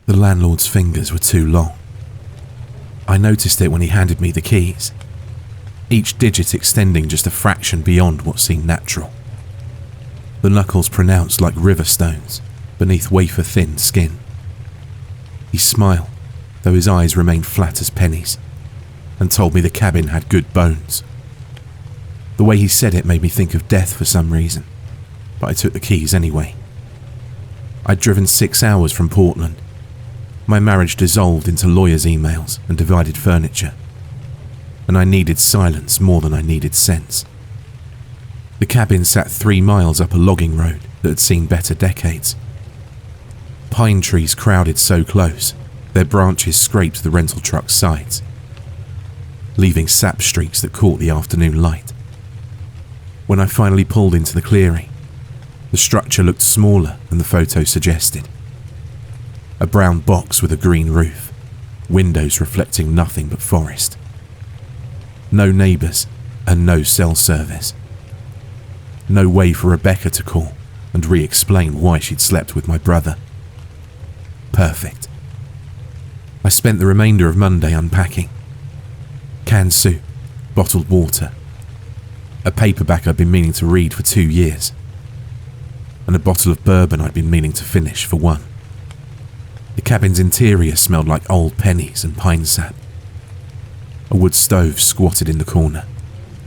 The landlord's fingers were too long. I noticed it when he handed me the keys, each digit extending just a fraction beyond what seemed natural. The knuckles pronounced like river stones beneath wafer-thin skin. He smiled, though his eyes remained flat as pennies, and told me the cabin had good bones. The way he said it made me think of death for some reason, but I took the keys anyway. I'd driven 6 hours from Portland. My marriage dissolved into lawyers' emails and divided furniture, and I needed silence more than I needed sense. The cabin sat 3 miles up a logging road that had seen better decades. Pine trees crowded so close, their branches scraped the rental truck's sides, leaving sap streaks that caught the afternoon light. When I finally pulled into the clearing, the structure looked smaller than the photo suggested. A brown box with a green roof, windows reflecting nothing but forest. No neighbours and no cell service. No way for Rebecca to call and re-explain why she'd slept with my brother. Perfect. I spent the remainder of Monday unpacking. Canned soup, bottled water, a paperback I'd been meaning to read for 2 years, and a bottle of bourbon I'd been meaning to finish for 1. The cabin's interior smelled like old pennies and pine sap. A wood stove squatted in the corner,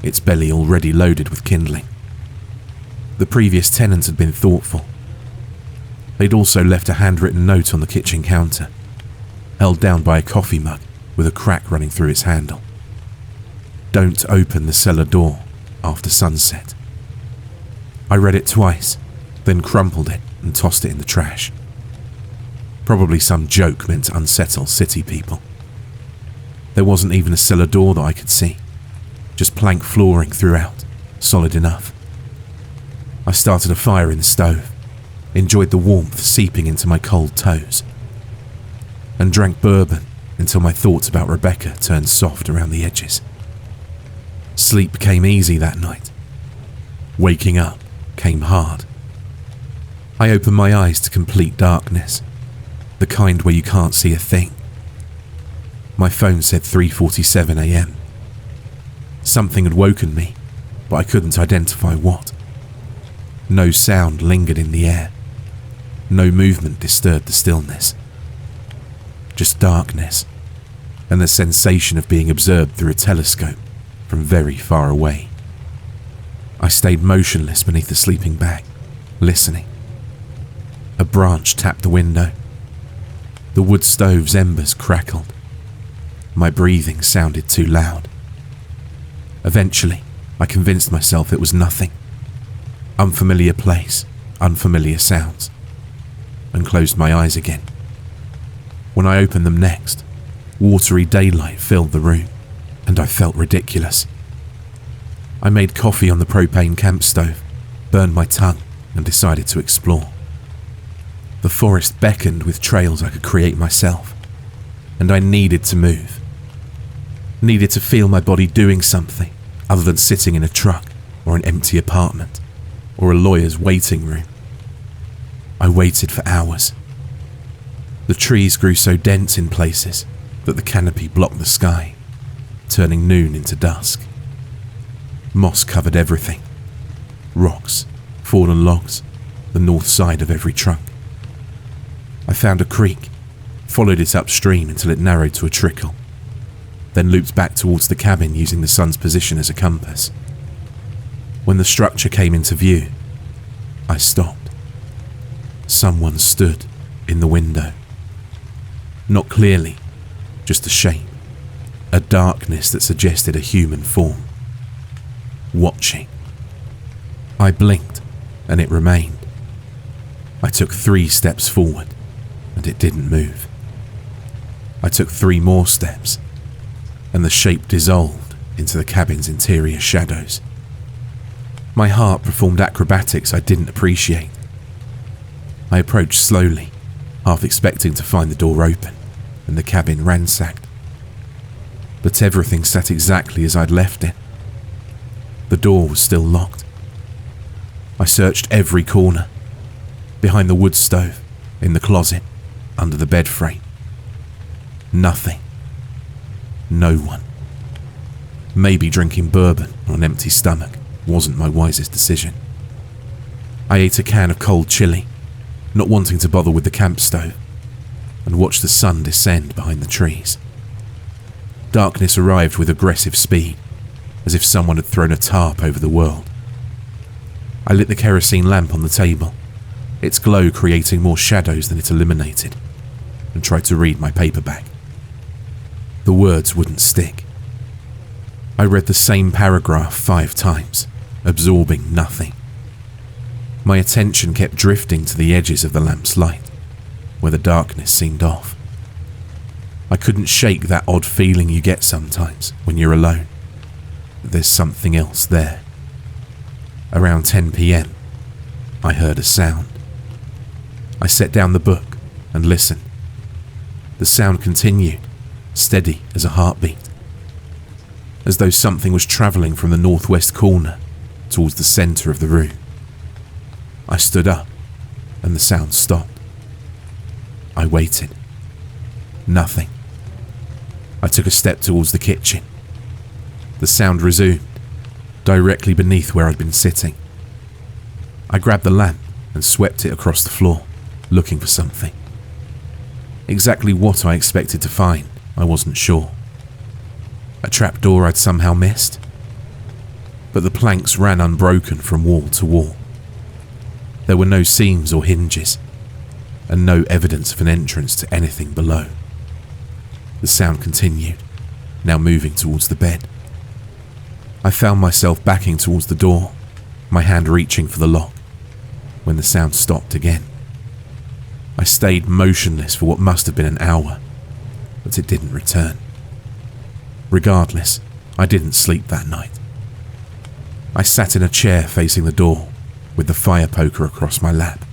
its belly already loaded with kindling. The previous tenant had been thoughtful. They'd also left a handwritten note on the kitchen counter, held down by a coffee mug with a crack running through its handle. Don't open the cellar door after sunset. I read it twice, then crumpled it and tossed it in the trash. Probably some joke meant to unsettle city people. There wasn't even a cellar door that I could see, just plank flooring throughout, solid enough. I started a fire in the stove, enjoyed the warmth seeping into my cold toes, and drank bourbon until my thoughts about Rebecca turned soft around the edges. Sleep came easy that night. Waking up came hard. I opened my eyes to complete darkness, the kind where you can't see a thing. My phone said 3:47 a.m. Something had woken me, but I couldn't identify what. No sound lingered in the air. No movement disturbed the stillness. Just darkness, and the sensation of being observed through a telescope from very far away. I stayed motionless beneath the sleeping bag, listening. A branch tapped the window. The wood stove's embers crackled. My breathing sounded too loud. Eventually, I convinced myself it was nothing. Unfamiliar place, unfamiliar sounds, and closed my eyes again. When I opened them next, watery daylight filled the room, and I felt ridiculous. I made coffee on the propane camp stove, burned my tongue, and decided to explore. The forest beckoned with trails I could create myself, and I needed to move. Needed to feel my body doing something other than sitting in a truck or an empty apartment or a lawyer's waiting room. I waited for hours. The trees grew so dense in places that the canopy blocked the sky, turning noon into dusk. Moss covered everything. Rocks, fallen logs, the north side of every trunk. I found a creek, followed it upstream until it narrowed to a trickle, then looped back towards the cabin using the sun's position as a compass. When the structure came into view, I stopped. Someone stood in the window. Not clearly, just a shape, a darkness that suggested a human form. Watching. I blinked, and it remained. I took 3 steps forward, and it didn't move. I took 3 more steps, and the shape dissolved into the cabin's interior shadows. My heart performed acrobatics I didn't appreciate. I approached slowly, half expecting to find the door open and the cabin ransacked. But everything sat exactly as I'd left it. The door was still locked. I searched every corner, behind the wood stove, in the closet, under the bed frame. Nothing. No one. Maybe drinking bourbon on an empty stomach wasn't my wisest decision. I ate a can of cold chili, not wanting to bother with the camp stove, and watched the sun descend behind the trees. Darkness arrived with aggressive speed, as if someone had thrown a tarp over the world. I lit the kerosene lamp on the table, its glow creating more shadows than it eliminated, and tried to read my paperback. The words wouldn't stick. I read the same paragraph 5 times, absorbing nothing. My attention kept drifting to the edges of the lamp's light, where the darkness seemed off. I couldn't shake that odd feeling you get sometimes when you're alone, that there's something else there. Around 10 p.m, I heard a sound. I set down the book and listened. The sound continued, steady as a heartbeat, as though something was travelling from the northwest corner towards the centre of the room. I stood up and the sound stopped. I waited. Nothing. I took a step towards the kitchen. The sound resumed, directly beneath where I'd been sitting. I grabbed the lamp and swept it across the floor, looking for something. Exactly what I expected to find, I wasn't sure. A trapdoor I'd somehow missed? But the planks ran unbroken from wall to wall. There were no seams or hinges, and no evidence of an entrance to anything below. The sound continued, now moving towards the bed. I found myself backing towards the door, my hand reaching for the lock, when the sound stopped again. I stayed motionless for what must have been an hour, but it didn't return. Regardless, I didn't sleep that night. I sat in a chair facing the door, with the fire poker across my lap,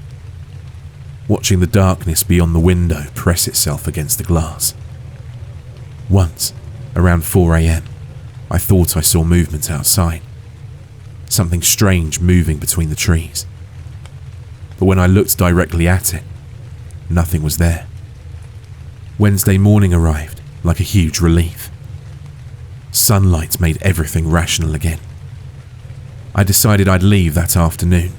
watching the darkness beyond the window press itself against the glass. Once, around 4 a.m, I thought I saw movement outside, something strange moving between the trees. But when I looked directly at it, nothing was there. Wednesday morning arrived like a huge relief. Sunlight made everything rational again. I decided I'd leave that afternoon,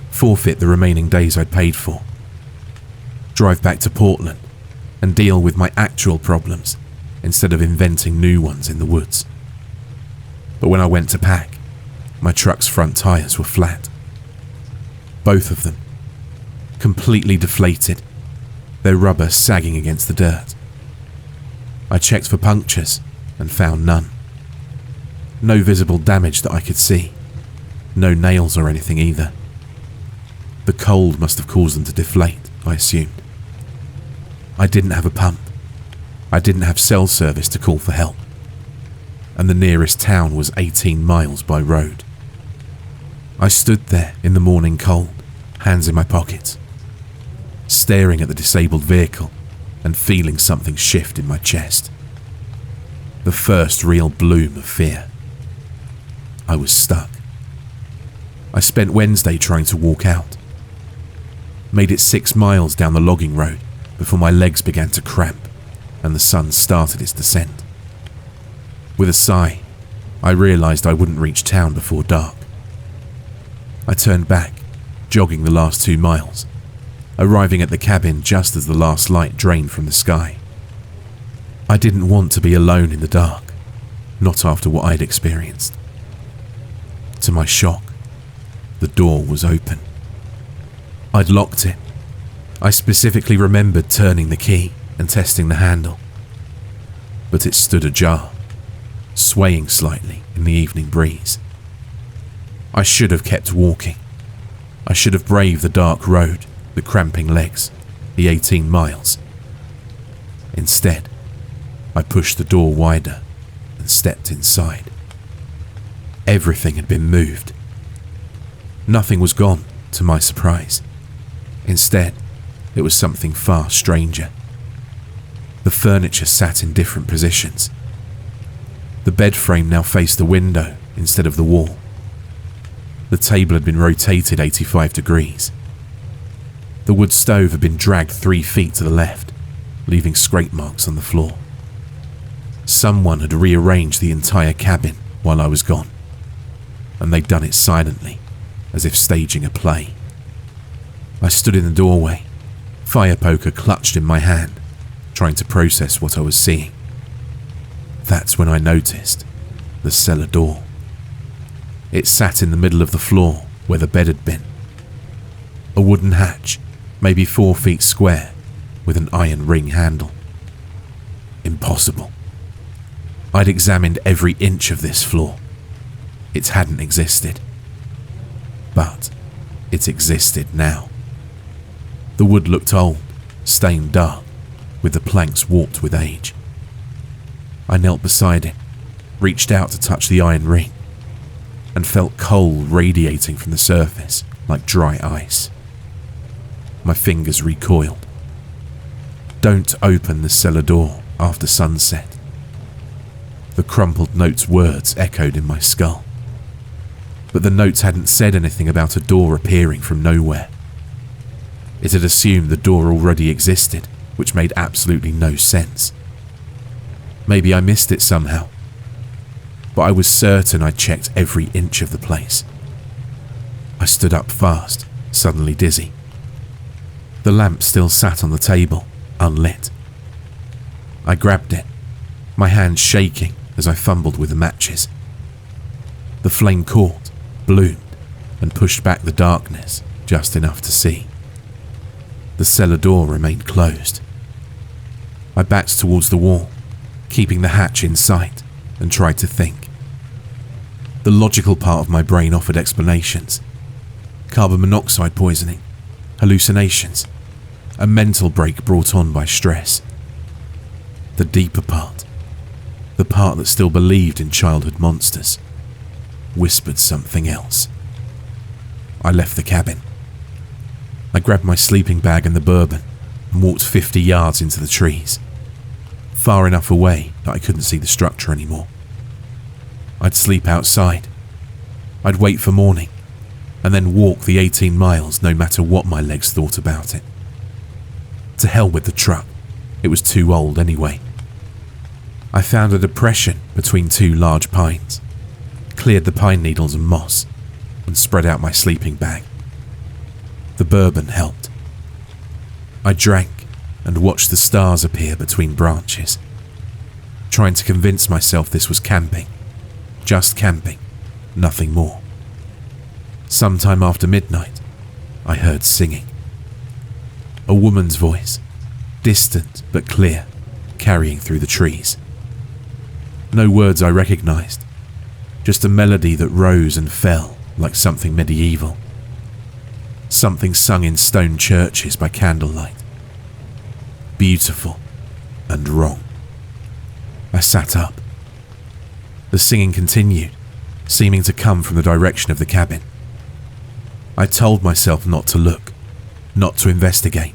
forfeit the remaining days I'd paid for, drive back to Portland and deal with my actual problems instead of inventing new ones in the woods. But when I went to pack, my truck's front tyres were flat. Both of them, completely deflated, their rubber sagging against the dirt. I checked for punctures and found none. No visible damage that I could see. No nails or anything either. The cold must have caused them to deflate, I assumed. I didn't have a pump. I didn't have cell service to call for help. And the nearest town was 18 miles by road. I stood there in the morning cold, hands in my pockets, staring at the disabled vehicle and feeling something shift in my chest. The first real bloom of fear. I was stuck. I spent Wednesday trying to walk out. Made it 6 miles down the logging road before my legs began to cramp and the sun started its descent. With a sigh, I realised I wouldn't reach town before dark. I turned back, jogging the last 2 miles, arriving at the cabin just as the last light drained from the sky. I didn't want to be alone in the dark, not after what I'd experienced. To my shock, the door was open. I'd locked it. I specifically remembered turning the key and testing the handle, but it stood ajar, swaying slightly in the evening breeze. I should have kept walking. I should have braved the dark road, the cramping legs, the 18 miles. Instead, I pushed the door wider and stepped inside. Everything had been moved. Nothing was gone, to my surprise. Instead, it was something far stranger. The furniture sat in different positions. The bed frame now faced the window instead of the wall. The table had been rotated 85 degrees. The wood stove had been dragged 3 feet to the left, leaving scrape marks on the floor. Someone had rearranged the entire cabin while I was gone, and they'd done it silently, as if staging a play. I stood in the doorway, fire poker clutched in my hand, trying to process what I was seeing. That's when I noticed the cellar door. It sat in the middle of the floor where the bed had been. A wooden hatch, maybe 4 feet square, with an iron ring handle. Impossible. I'd examined every inch of this floor. It hadn't existed. But it existed now. The wood looked old, stained dark, with the planks warped with age. I knelt beside it, reached out to touch the iron ring, and felt cold radiating from the surface like dry ice. My fingers recoiled. Don't open the cellar door after sunset. The crumpled note's words echoed in my skull. But the notes hadn't said anything about a door appearing from nowhere. It had assumed the door already existed, which made absolutely no sense. Maybe I missed it somehow, but I was certain I'd checked every inch of the place. I stood up fast, suddenly dizzy. The lamp still sat on the table, unlit. I grabbed it, my hands shaking as I fumbled with the matches. The flame caught, bloomed, and pushed back the darkness just enough to see. The cellar door remained closed. I backed towards the wall, keeping the hatch in sight, and tried to think. The logical part of my brain offered explanations. Carbon monoxide poisoning, hallucinations, a mental break brought on by stress. The deeper part, the part that still believed in childhood monsters, whispered something else. I left the cabin. I grabbed my sleeping bag and the bourbon and walked 50 yards into the trees, far enough away that I couldn't see the structure anymore. I'd sleep outside. I'd wait for morning and then walk the 18 miles no matter what my legs thought about it. To hell with the truck. It was too old anyway. I found a depression between 2 large pines, cleared the pine needles and moss, and spread out my sleeping bag. The bourbon helped. I drank and watched the stars appear between branches, trying to convince myself this was camping. Just camping, nothing more. Sometime after midnight, I heard singing. A woman's voice, distant but clear, carrying through the trees. No words I recognized, just a melody that rose and fell like something medieval. Something sung in stone churches by candlelight. Beautiful and wrong. I sat up. The singing continued, seeming to come from the direction of the cabin. I told myself not to look, not to investigate,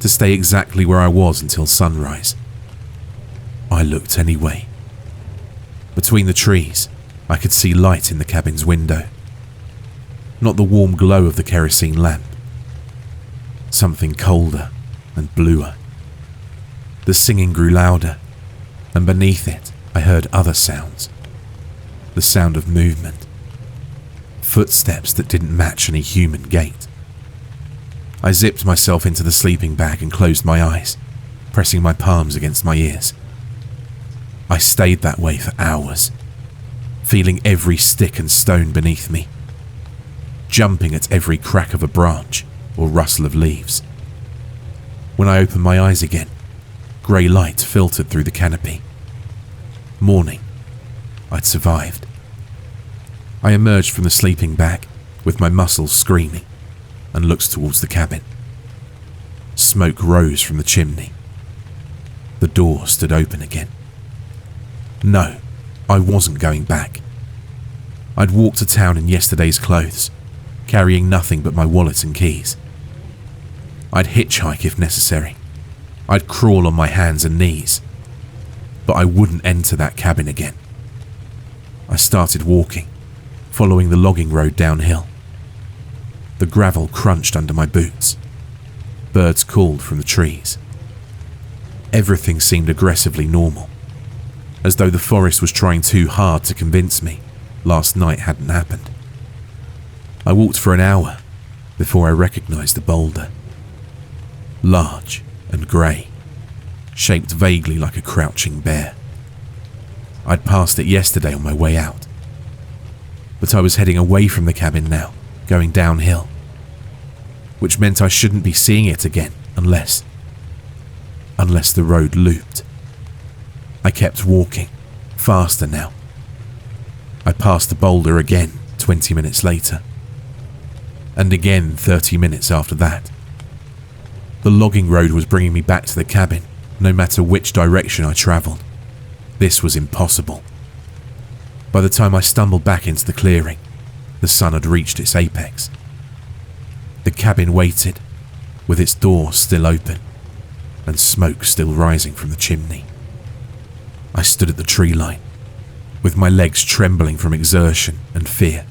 to stay exactly where I was until sunrise. I looked anyway. Between the trees, I could see light in the cabin's window. Not the warm glow of the kerosene lamp. Something colder and bluer. The singing grew louder, and beneath it I heard other sounds. The sound of movement. Footsteps that didn't match any human gait. I zipped myself into the sleeping bag and closed my eyes, pressing my palms against my ears. I stayed that way for hours, feeling every stick and stone beneath me, jumping at every crack of a branch or rustle of leaves. When I opened my eyes again, grey light filtered through the canopy. Morning. I'd survived. I emerged from the sleeping bag with my muscles screaming and looked towards the cabin. Smoke rose from the chimney. The door stood open again. No, I wasn't going back. I'd walked to town in yesterday's clothes, carrying nothing but my wallet and keys. I'd hitchhike if necessary. I'd crawl on my hands and knees. But I wouldn't enter that cabin again. I started walking, following the logging road downhill. The gravel crunched under my boots. Birds called from the trees. Everything seemed aggressively normal, as though the forest was trying too hard to convince me last night hadn't happened. I walked for an hour before I recognized the boulder. Large and grey, shaped vaguely like a crouching bear. I'd passed it yesterday on my way out, but I was heading away from the cabin now, going downhill, which meant I shouldn't be seeing it again unless the road looped. I kept walking, faster now. I passed the boulder again 20 minutes later, and again 30 minutes after that. The logging road was bringing me back to the cabin, no matter which direction I travelled. This was impossible. By the time I stumbled back into the clearing, the sun had reached its apex. The cabin waited, with its door still open, and smoke still rising from the chimney. I stood at the tree line, with my legs trembling from exertion and fear,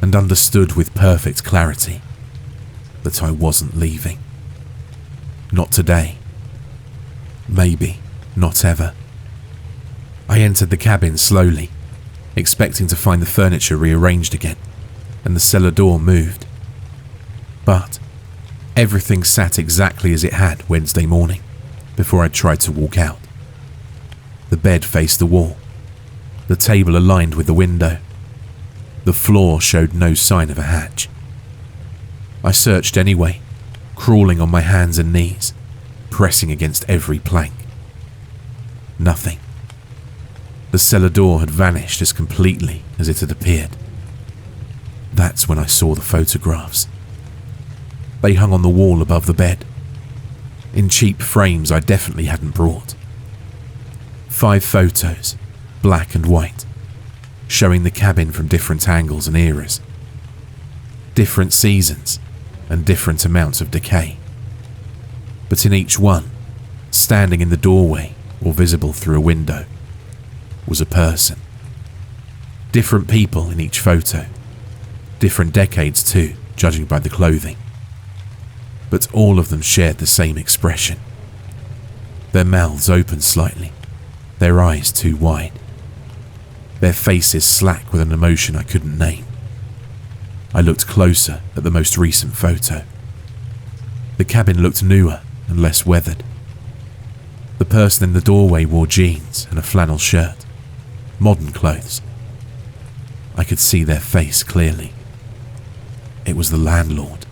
and understood with perfect clarity that I wasn't leaving. Not today. Maybe not ever. I entered the cabin slowly, expecting to find the furniture rearranged again, and the cellar door moved. But everything sat exactly as it had Wednesday morning, before I tried to walk out. The bed faced the wall, the table aligned with the window. The floor showed no sign of a hatch. I searched anyway, crawling on my hands and knees, pressing against every plank. Nothing. The cellar door had vanished as completely as it had appeared. That's when I saw the photographs. They hung on the wall above the bed, in cheap frames I definitely hadn't brought. 5 photos, black and white, showing the cabin from different angles and eras. Different seasons and different amounts of decay. But in each one, standing in the doorway or visible through a window, was a person. Different people in each photo. Different decades too, judging by the clothing. But all of them shared the same expression. Their mouths open slightly, their eyes too wide. Their faces slack with an emotion I couldn't name. I looked closer at the most recent photo. The cabin looked newer and less weathered. The person in the doorway wore jeans and a flannel shirt, modern clothes. I could see their face clearly. It was the landlord,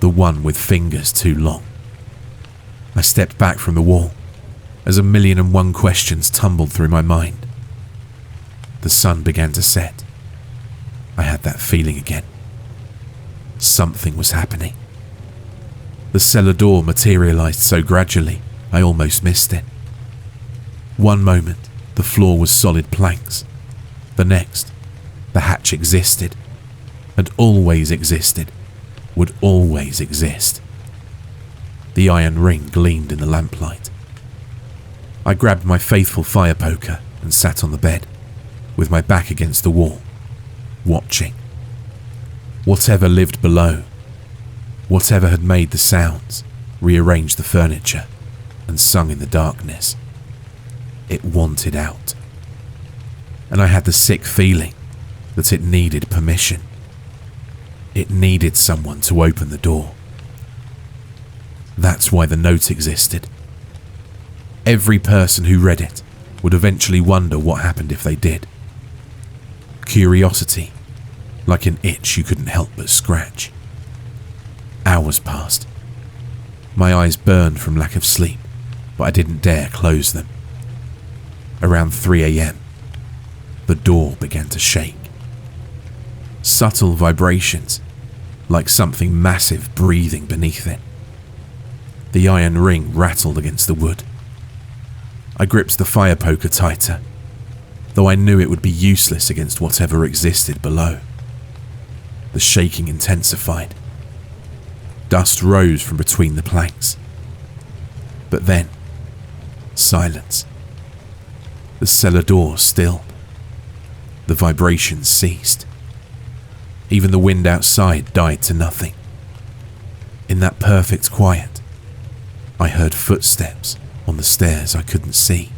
the one with fingers too long. I stepped back from the wall as 1,000,001 questions tumbled through my mind. The sun began to set. I had that feeling again. Something was happening. The cellar door materialized so gradually, I almost missed it. One moment, the floor was solid planks. The next, the hatch existed, and always existed, would always exist. The iron ring gleamed in the lamplight. I grabbed my faithful fire poker and sat on the bed, with my back against the wall, watching. Whatever lived below, whatever had made the sounds, rearranged the furniture, and sung in the darkness, it wanted out. And I had the sick feeling that it needed permission. It needed someone to open the door. That's why the note existed. Every person who read it would eventually wonder what happened if they did. Curiosity, like an itch you couldn't help but scratch. Hours passed. My eyes burned from lack of sleep, but I didn't dare close them. Around 3 a.m, the door began to shake. Subtle vibrations, like something massive breathing beneath it. The iron ring rattled against the wood. I gripped the fire poker tighter, though I knew it would be useless against whatever existed below. The shaking intensified. Dust rose from between the planks. But then, silence. The cellar door stilled. The vibrations ceased. Even the wind outside died to nothing. In that perfect quiet, I heard footsteps on the stairs I couldn't see,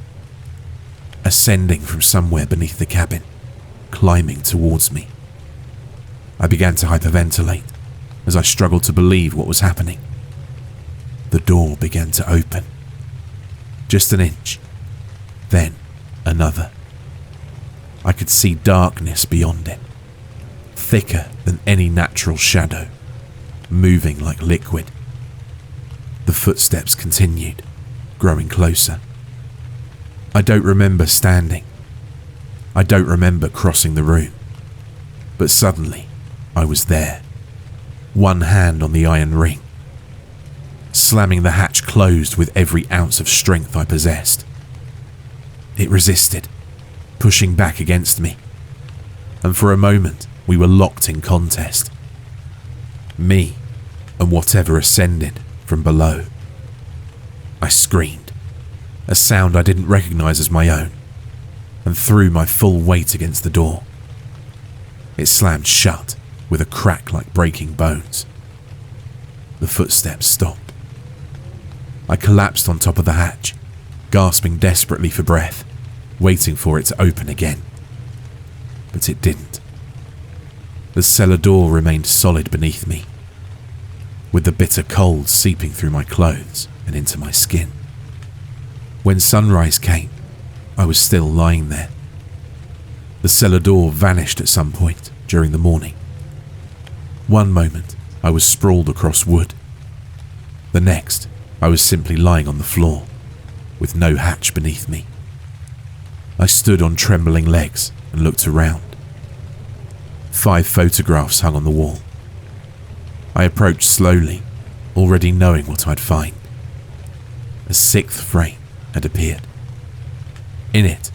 ascending from somewhere beneath the cabin, climbing towards me. I began to hyperventilate as I struggled to believe what was happening. The door began to open. Just an inch, then another. I could see darkness beyond it, thicker than any natural shadow, moving like liquid. The footsteps continued, growing closer. I don't remember standing. I don't remember crossing the room. But suddenly, I was there, one hand on the iron ring, slamming the hatch closed with every ounce of strength I possessed. It resisted, pushing back against me, and for a moment we were locked in contest. Me and whatever ascended from below. I screamed, a sound I didn't recognize as my own, and threw my full weight against the door. It slammed shut with a crack like breaking bones. The footsteps stopped. I collapsed on top of the hatch, gasping desperately for breath, waiting for it to open again. But it didn't. The cellar door remained solid beneath me, with the bitter cold seeping through my clothes and into my skin. When sunrise came, I was still lying there. The cellar door vanished at some point during the morning. One moment, I was sprawled across wood. The next, I was simply lying on the floor, with no hatch beneath me. I stood on trembling legs and looked around. 5 photographs hung on the wall. I approached slowly, already knowing what I'd find. A 6th frame had appeared. In it,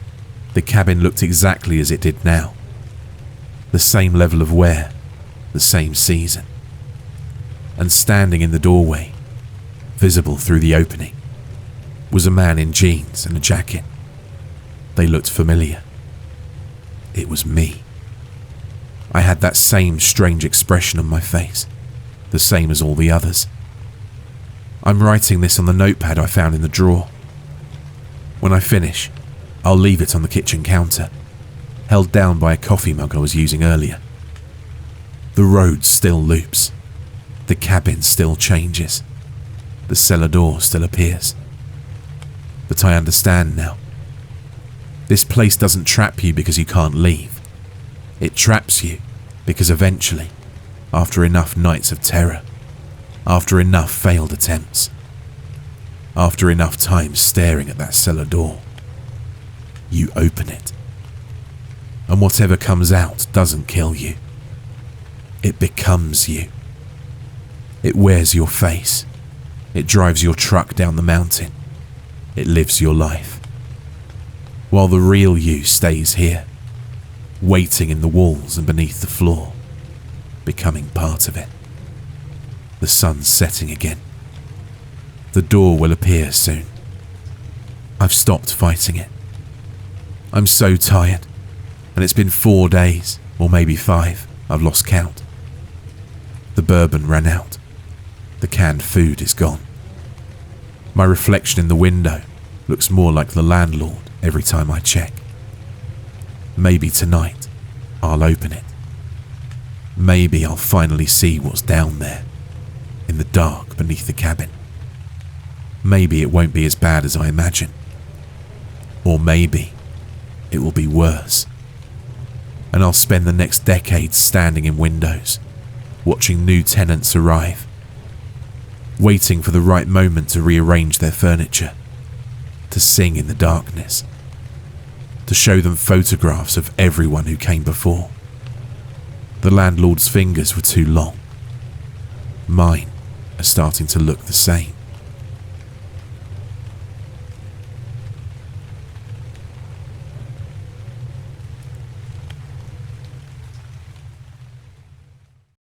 the cabin looked exactly as it did now. The same level of wear, the same season. And standing in the doorway, visible through the opening, was a man in jeans and a jacket. They looked familiar. It was me. I had that same strange expression on my face, the same as all the others. I'm writing this on the notepad I found in the drawer. When I finish, I'll leave it on the kitchen counter, held down by a coffee mug I was using earlier. The road still loops. The cabin still changes. The cellar door still appears. But I understand now. This place doesn't trap you because you can't leave. It traps you because eventually, after enough nights of terror, after enough failed attempts, after enough time staring at that cellar door, you open it. And whatever comes out doesn't kill you. It becomes you. It wears your face. It drives your truck down the mountain. It lives your life. While the real you stays here, waiting in the walls and beneath the floor, becoming part of it. The sun's setting again. The door will appear soon. I've stopped fighting it. I'm so tired, and it's been 4 days, or maybe 5, I've lost count. The bourbon ran out. The canned food is gone. My reflection in the window looks more like the landlord every time I check. Maybe tonight I'll open it. Maybe I'll finally see what's down there, in the dark beneath the cabin. Maybe it won't be as bad as I imagine. Or maybe it will be worse. And I'll spend the next decade standing in windows, watching new tenants arrive, waiting for the right moment to rearrange their furniture, to sing in the darkness, to show them photographs of everyone who came before. The landlord's fingers were too long. Mine are starting to look the same.